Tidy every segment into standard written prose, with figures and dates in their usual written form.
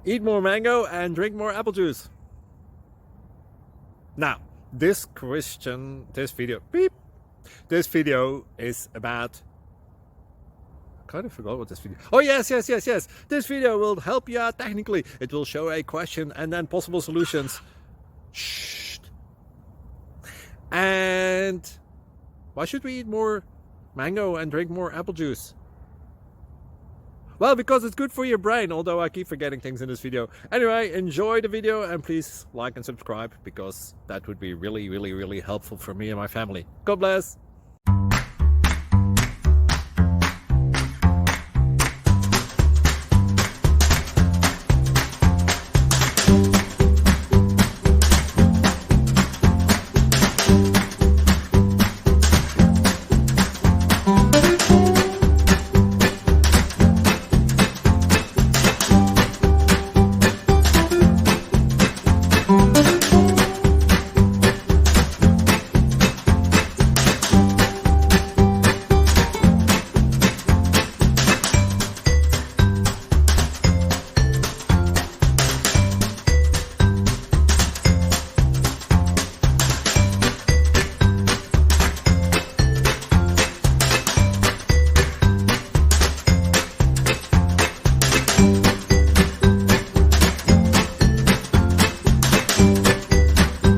Eat more mango and drink more apple juice. Now, this video is about, I kind of forgot what this video. Oh yes. This video will help you out technically. It will show a question and then possible solutions. Shh. And why should we eat more mango and drink more apple juice? Well, because it's good for your brain, although I keep forgetting things in this video. Anyway, enjoy the video and please like and subscribe, because that would be really helpful for me and my family. God bless!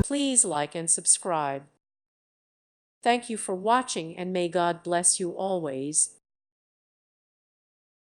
Please like and subscribe. Thank you for watching, and may God bless you always.